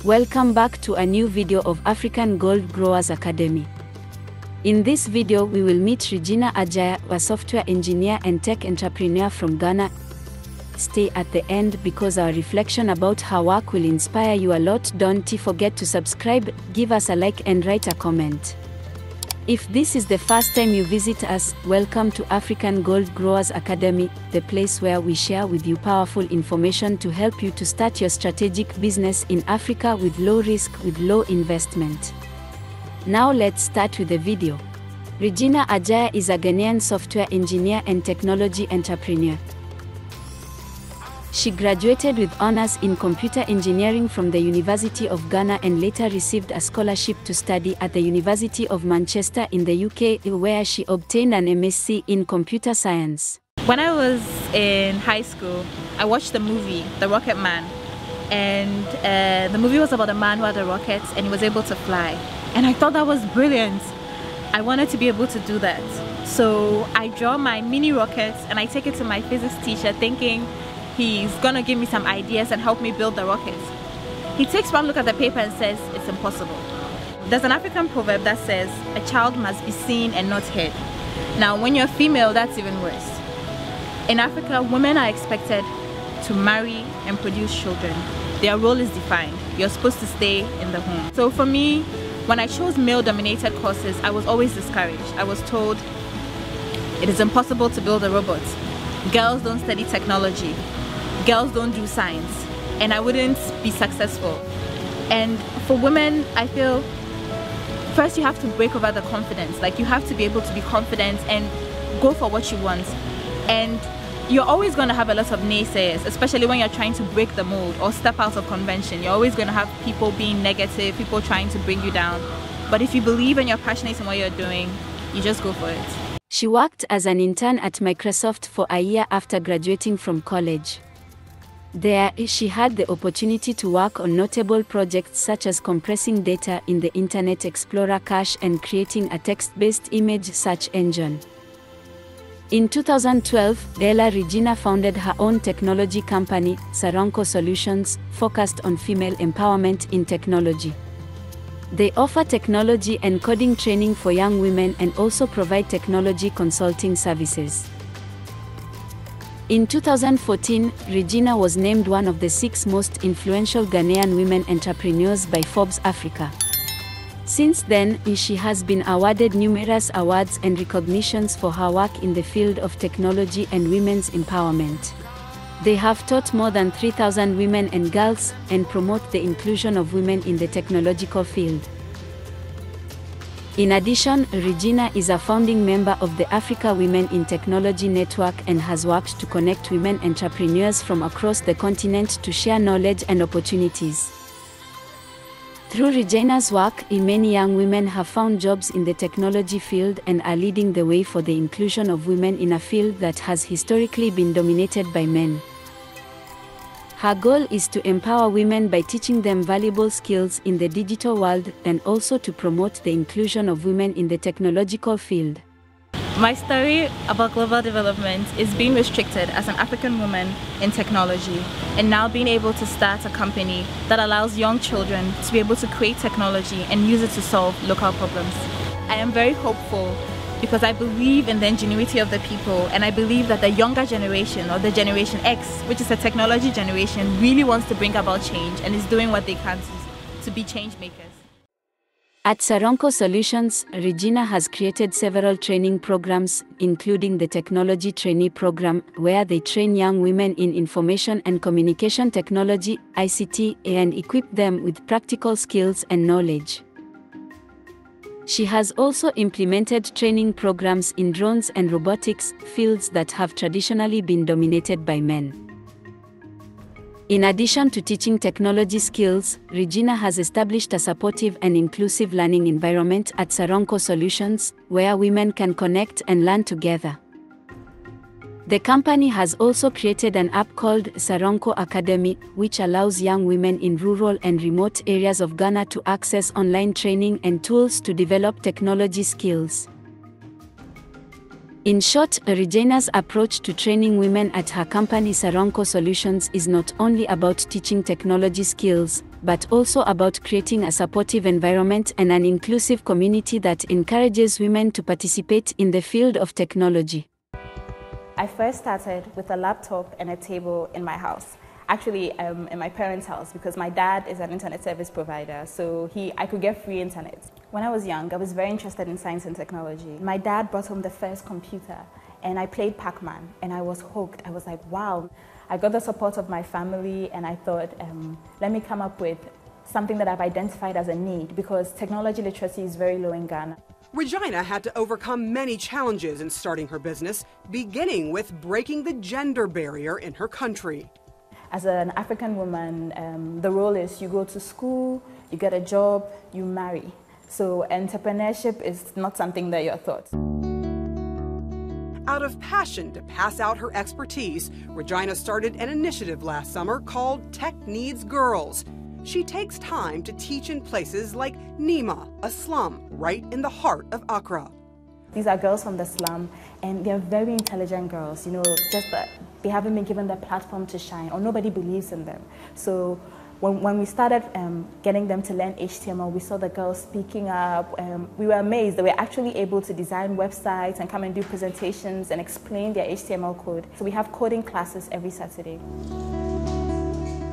Welcome back to a new video of African Gold Growers Academy. In this video we will meet Regina Agyare, a software engineer and tech entrepreneur from Ghana. Stay at the end because our reflection about her work will inspire you a lot. Don't forget to subscribe, give us a like and write a comment. If this is the first time you visit us, welcome to African Gold Growers Academy, the place where we share with you powerful information to help you to start your strategic business in Africa with low risk, with low investment. Now let's start with the video. Regina Agyare is a Ghanaian software engineer and technology entrepreneur. She graduated with honors in computer engineering from the University of Ghana and later received a scholarship to study at the University of Manchester in the UK, where she obtained an MSc in computer science. When I was in high school, I watched the movie, The Rocket Man. And the movie was about a man who had a rocket and he was able to fly. And I thought that was brilliant. I wanted to be able to do that. So I draw my mini rockets and I take it to my physics teacher thinking he's gonna give me some ideas and help me build the rocket. He takes one look at the paper and says it's impossible. There's an African proverb that says a child must be seen and not heard. Now when you're female, that's even worse. In Africa, women are expected to marry and produce children. Their role is defined. You're supposed to stay in the home. So for me, when I chose male-dominated courses, I was always discouraged. I was told it is impossible to build a robot. Girls don't study technology. Girls don't do science, and I wouldn't be successful. And for women, I feel first you have to break over the confidence. Like you have to be able to be confident and go for what you want. And you're always going to have a lot of naysayers, especially when you're trying to break the mold or step out of convention. You're always going to have people being negative, people trying to bring you down. But if you believe and you're passionate in what you're doing, you just go for it. She worked as an intern at Microsoft for a year after graduating from college. There, she had the opportunity to work on notable projects such as compressing data in the Internet Explorer cache and creating a text-based image search engine. In 2012, Regina founded her own technology company, Saronco Solutions, focused on female empowerment in technology. They offer technology and coding training for young women and also provide technology consulting services. In 2014, Regina was named one of the 6 most influential Ghanaian women entrepreneurs by Forbes Africa. Since then, she has been awarded numerous awards and recognitions for her work in the field of technology and women's empowerment. They have taught more than 3,000 women and girls, and promote the inclusion of women in the technological field. In addition, Regina is a founding member of the Africa Women in Technology Network and has worked to connect women entrepreneurs from across the continent to share knowledge and opportunities. Through Regina's work, many young women have found jobs in the technology field and are leading the way for the inclusion of women in a field that has historically been dominated by men. Her goal is to empower women by teaching them valuable skills in the digital world and also to promote the inclusion of women in the technological field. My story about global development is being restricted as an African woman in technology and now being able to start a company that allows young children to be able to create technology and use it to solve local problems. I am very hopeful because I believe in the ingenuity of the people, and I believe that the younger generation, or the Generation X, which is a technology generation, really wants to bring about change and is doing what they can to be change makers. At Saronco Solutions, Regina has created several training programs, including the Technology Trainee Program, where they train young women in information and communication technology, ICT, and equip them with practical skills and knowledge. She has also implemented training programs in drones and robotics, fields that have traditionally been dominated by men. In addition to teaching technology skills, Regina has established a supportive and inclusive learning environment at Saronco Solutions, where women can connect and learn together. The company has also created an app called Saronco Academy, which allows young women in rural and remote areas of Ghana to access online training and tools to develop technology skills. In short, Regina's approach to training women at her company Saronco Solutions is not only about teaching technology skills, but also about creating a supportive environment and an inclusive community that encourages women to participate in the field of technology. I first started with a laptop and a table in my house. Actually, in my parents' house, because my dad is an internet service provider, so I could get free internet. When I was young, I was very interested in science and technology. My dad brought home the first computer, and I played Pac-Man, and I was hooked. I was like, wow. I got the support of my family, and I thought, let me come up with something that I've identified as a need, because technology literacy is very low in Ghana. Regina had to overcome many challenges in starting her business, beginning with breaking the gender barrier in her country. As an African woman, the role is you go to school, you get a job, you marry. So entrepreneurship is not something that you're taught. Out of passion to pass out her expertise, Regina started an initiative last summer called Tech Needs Girls. She takes time to teach in places like Nima, a slum right in the heart of Accra. These are girls from the slum, and they're very intelligent girls, just that they haven't been given the platform to shine, or nobody believes in them. So when we started getting them to learn HTML, we saw the girls speaking up. We were amazed that we were actually able to design websites and come and do presentations and explain their HTML code. So we have coding classes every Saturday.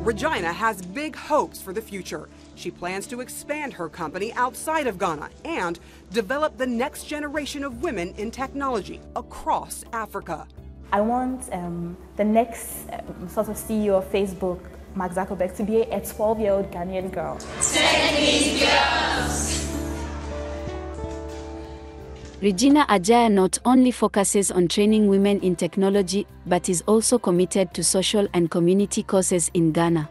Regina has big hopes for the future. She plans to expand her company outside of Ghana and develop the next generation of women in technology across Africa. I want the next sort of CEO of Facebook, Mark Zuckerberg, to be a 12-year-old Ghanaian girl. Tech Needs Girls! Regina Agyare not only focuses on training women in technology, but is also committed to social and community causes in Ghana.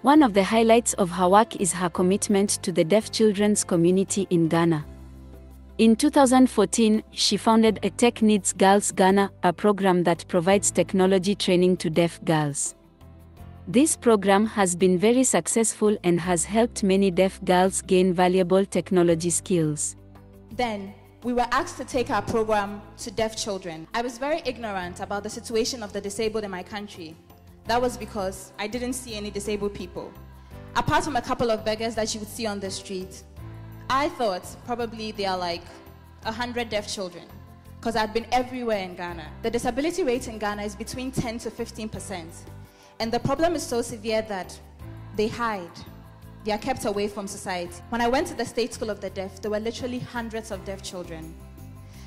One of the highlights of her work is her commitment to the deaf children's community in Ghana. In 2014, she founded a Tech Needs Girls Ghana, a program that provides technology training to deaf girls. This program has been very successful and has helped many deaf girls gain valuable technology skills. Then, we were asked to take our program to deaf children. I was very ignorant about the situation of the disabled in my country. That was because I didn't see any disabled people. Apart from a couple of beggars that you would see on the street, I thought probably there are like 100 deaf children, because I'd been everywhere in Ghana. The disability rate in Ghana is between 10 to 15%. And the problem is so severe that they hide. They are kept away from society. When I went to the State School of the Deaf, there were literally hundreds of deaf children.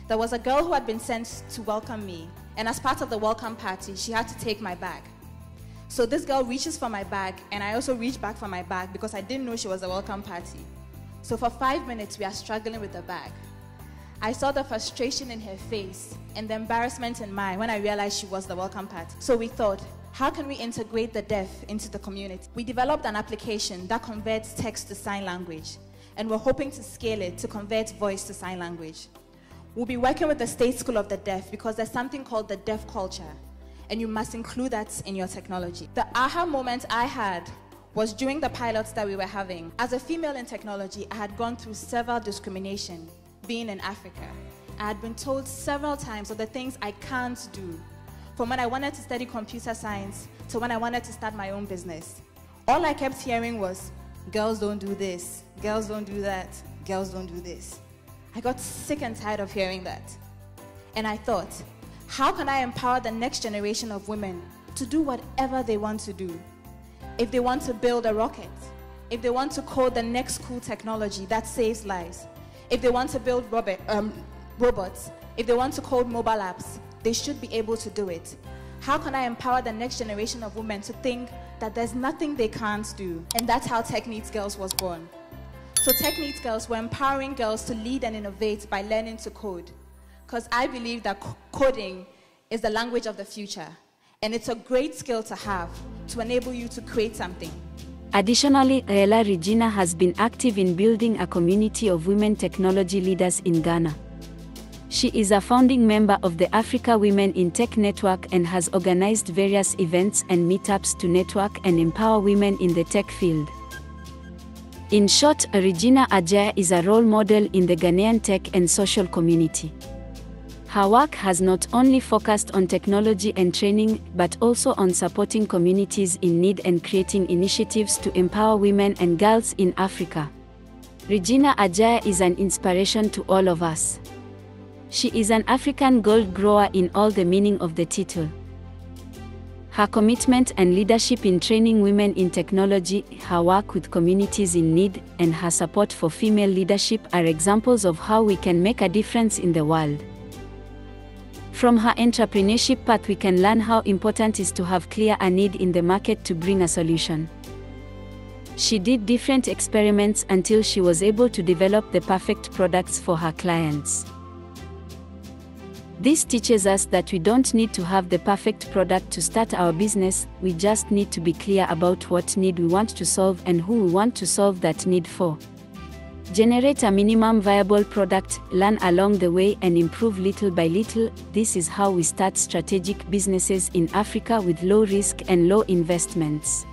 There was a girl who had been sent to welcome me, and as part of the welcome party, she had to take my bag. So this girl reaches for my bag, and I also reach back for my bag because I didn't know she was a welcome party. So for 5 minutes, we are struggling with the bag. I saw the frustration in her face and the embarrassment in mine when I realized she was the welcome party. So we thought, how can we integrate the deaf into the community? We developed an application that converts text to sign language, and we're hoping to scale it to convert voice to sign language. We'll be working with the State School of the Deaf because there's something called the deaf culture, and you must include that in your technology. The aha moment I had was during the pilots that we were having. As a female in technology, I had gone through several discrimination being in Africa. I had been told several times of the things I can't do, from when I wanted to study computer science to when I wanted to start my own business. All I kept hearing was, girls don't do this, girls don't do that, girls don't do this. I got sick and tired of hearing that. And I thought, how can I empower the next generation of women to do whatever they want to do? If they want to build a rocket, if they want to code the next cool technology that saves lives, if they want to build robots, if they want to code mobile apps, they should be able to do it. How can I empower the next generation of women to think that there's nothing they can't do? And that's how Tech Needs Girls was born. So Tech Needs Girls, we're empowering girls to lead and innovate by learning to code. Because I believe that coding is the language of the future. And it's a great skill to have to enable you to create something. Additionally, Regina has been active in building a community of women technology leaders in Ghana. She is a founding member of the Africa Women in Tech Network and has organized various events and meetups to network and empower women in the tech field. In short, Regina Agyare is a role model in the Ghanaian tech and social community. Her work has not only focused on technology and training, but also on supporting communities in need and creating initiatives to empower women and girls in Africa. Regina Agyare is an inspiration to all of us. She is an African gold grower in all the meaning of the title. Her commitment and leadership in training women in technology, her work with communities in need, and her support for female leadership are examples of how we can make a difference in the world. From her entrepreneurship path, we can learn how important it is to have clear a need in the market to bring a solution. She did different experiments until she was able to develop the perfect products for her clients. This teaches us that we don't need to have the perfect product to start our business, we just need to be clear about what need we want to solve and who we want to solve that need for. Generate a minimum viable product, learn along the way and improve little by little. This is how we start strategic businesses in Africa with low risk and low investments.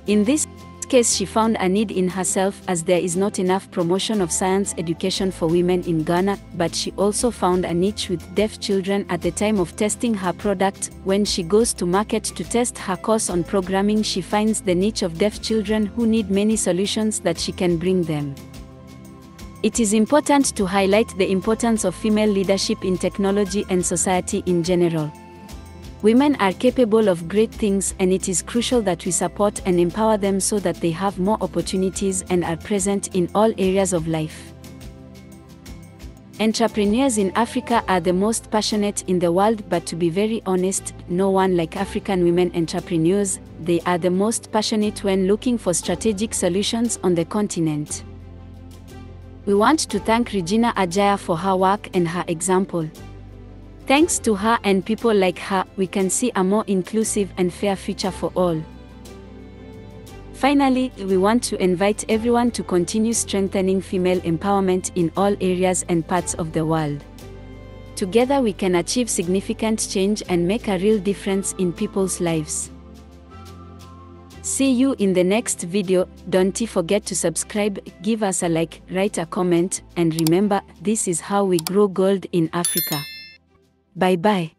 In this case, she found a need in herself as there is not enough promotion of science education for women in Ghana, but she also found a niche with deaf children at the time of testing her product. When she goes to market to test her course on programming, she finds the niche of deaf children who need many solutions that she can bring them. It is important to highlight the importance of female leadership in technology and society in general. Women are capable of great things, and it is crucial that we support and empower them so that they have more opportunities and are present in all areas of life. Entrepreneurs in Africa are the most passionate in the world, but to be very honest, no one like African women entrepreneurs. They are the most passionate when looking for strategic solutions on the continent. We want to thank Regina Agyare for her work and her example. Thanks to her and people like her, we can see a more inclusive and fair future for all. Finally, we want to invite everyone to continue strengthening female empowerment in all areas and parts of the world. Together we can achieve significant change and make a real difference in people's lives. See you in the next video. Don't forget to subscribe, give us a like, write a comment, and remember, this is how we grow gold in Africa. Bye bye.